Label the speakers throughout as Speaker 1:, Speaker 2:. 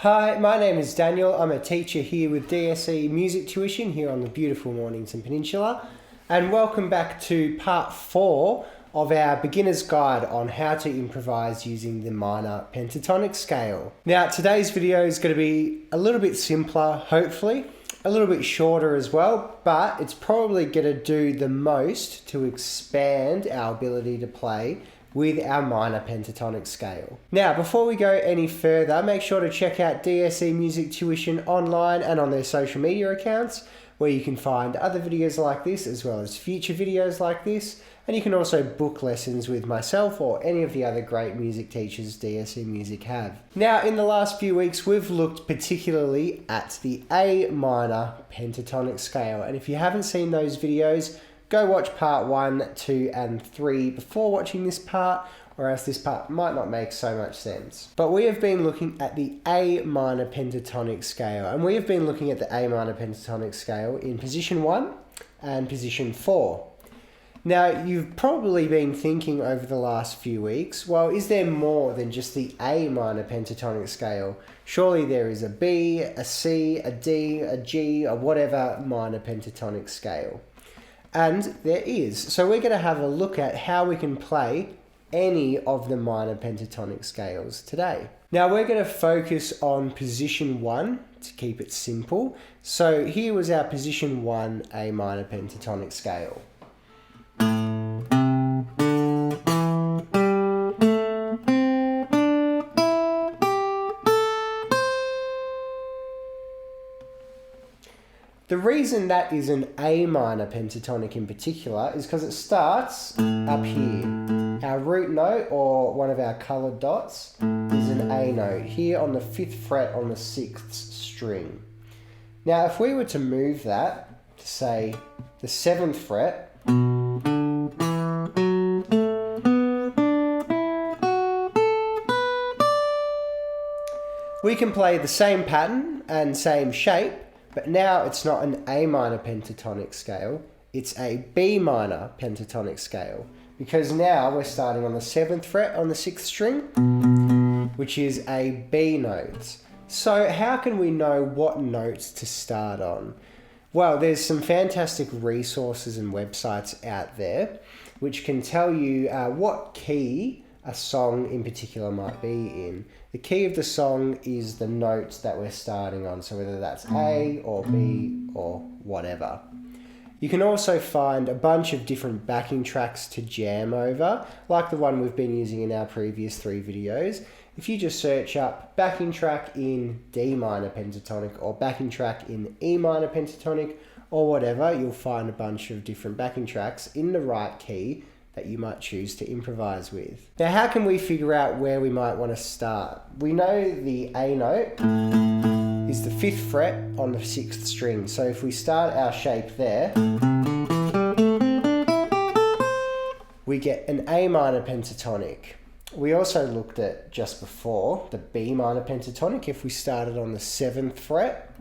Speaker 1: Hi, my name is Daniel. I'm a teacher here with DSE Music Tuition here on the beautiful Mornington Peninsula. And welcome back to part 4 of our beginner's guide on how to improvise using the minor pentatonic scale. Now, today's video is going to be a little bit simpler, hopefully, a little bit shorter as well, but it's probably going to do the most to expand our ability to play with our minor pentatonic scale. Now, before we go any further, make sure to check out DSE Music Tuition online and on their social media accounts, where you can find other videos like this as well as future videos like this, and you can also book lessons with myself or any of the other great music teachers DSE Music have. Now, in the last few weeks, we've looked particularly at the A minor pentatonic scale, and if you haven't seen those videos, go watch part 1, 2 and 3 before watching this part, or else this part might not make so much sense. But we have been looking at the A minor pentatonic scale, and we have been looking at the A minor pentatonic scale in position 1 and position 4. Now, you've probably been thinking over the last few weeks, well, is there more than just the A minor pentatonic scale? Surely there is a B, a C, a D, a G, or whatever minor pentatonic scale. And there is. So we're going to have a look at how we can play any of the minor pentatonic scales today. Now we're going to focus on position 1 to keep it simple. So here was our position 1 A minor pentatonic scale. The reason that is an A minor pentatonic in particular is because it starts up here. Our root note, or one of our coloured dots, is an A note here on the 5th fret on the 6th string. Now if we were to move that to, say, the 7th fret, we can play the same pattern and same shape, but now it's not an A minor pentatonic scale, it's a B minor pentatonic scale. Because now we're starting on the 7th fret on the 6th string, which is a B note. So how can we know what notes to start on? Well, there's some fantastic resources and websites out there which can tell you what key a song in particular might be in. The key of the song is the notes that we're starting on, so whether that's A or B or whatever. You can also find a bunch of different backing tracks to jam over, like the one we've been using in our previous 3 videos. If you just search up backing track in D minor pentatonic or backing track in E minor pentatonic or whatever, you'll find a bunch of different backing tracks in the right key that you might choose to improvise with. Now, how can we figure out where we might want to start? We know the A note is the 5th fret on the 6th string. So if we start our shape there, we get an A minor pentatonic. We also looked at just before the B minor pentatonic if we started on the 7th fret.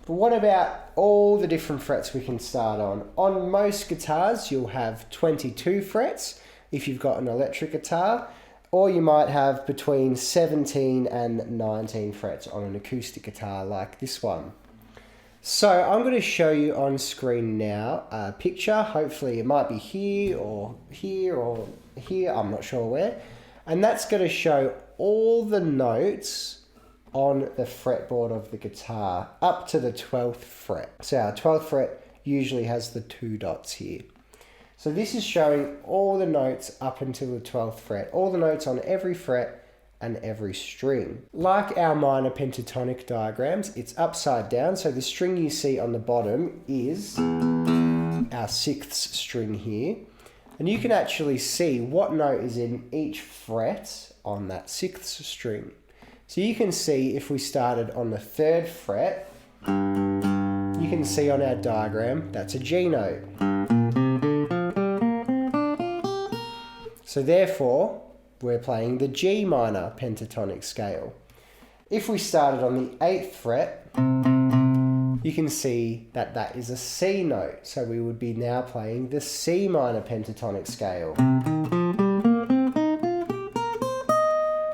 Speaker 1: But what about all the different frets we can start on? On most guitars, you'll have 22 frets if you've got an electric guitar, or you might have between 17 and 19 frets on an acoustic guitar like this one. So I'm going to show you on screen now a picture. Hopefully it might be here or here or here, I'm not sure where. And that's going to show all the notes on the fretboard of the guitar up to the 12th fret. So our 12th fret usually has the 2 dots here. So this is showing all the notes up until the 12th fret, all the notes on every fret and every string. Like our minor pentatonic diagrams, it's upside down, so the string you see on the bottom is our 6th string here. And you can actually see what note is in each fret on that 6th string. So you can see if we started on the 3rd fret, you can see on our diagram that's a G note. So therefore, we're playing the G minor pentatonic scale. If we started on the 8th fret, you can see that that is a C note. So we would be now playing the C minor pentatonic scale.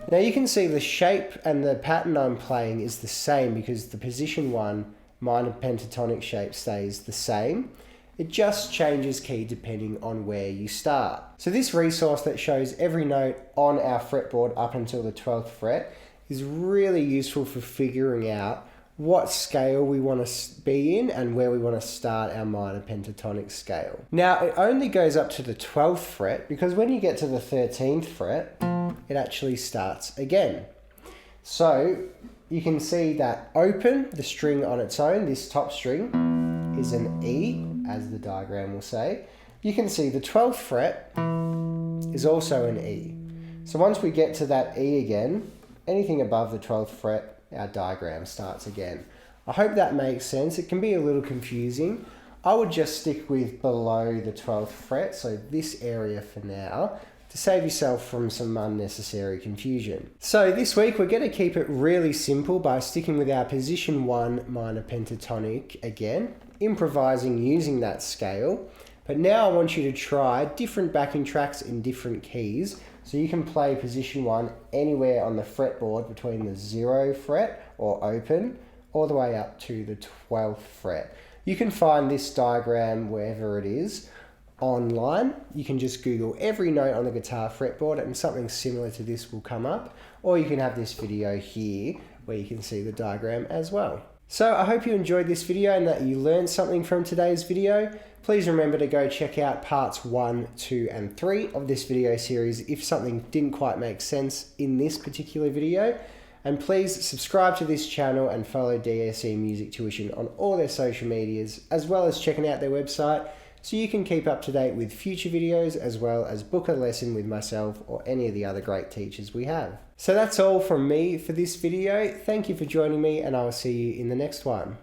Speaker 1: Now you can see the shape and the pattern I'm playing is the same because the position 1 minor pentatonic shape stays the same. It just changes key depending on where you start. So this resource that shows every note on our fretboard up until the 12th fret is really useful for figuring out what scale we want to be in and where we want to start our minor pentatonic scale. Now it only goes up to the 12th fret because when you get to the 13th fret, it actually starts again. So you can see that open, the string on its own, this top string, is an E, as the diagram will say. You can see the 12th fret is also an E. So once we get to that E again, anything above the 12th fret, our diagram starts again. I hope that makes sense. It can be a little confusing. I would just stick with below the 12th fret, so this area for now, to save yourself from some unnecessary confusion. So this week we're going to keep it really simple by sticking with our position 1 minor pentatonic again, improvising using that scale. But now I want you to try different backing tracks in different keys, so you can play position 1 anywhere on the fretboard between the 0 fret or open all the way up to the 12th fret. You can find this diagram wherever it is online. You can just Google every note on the guitar fretboard and something similar to this will come up, or you can have this video here where you can see the diagram as well. So I hope you enjoyed this video and that you learned something from today's video. Please remember to go check out parts 1, 2 and 3 of this video series if something didn't quite make sense in this particular video. And please subscribe to this channel and follow DSE Music Tuition on all their social medias, as well as checking out their website so you can keep up to date with future videos as well as book a lesson with myself or any of the other great teachers we have. So that's all from me for this video. Thank you for joining me and I will see you in the next one.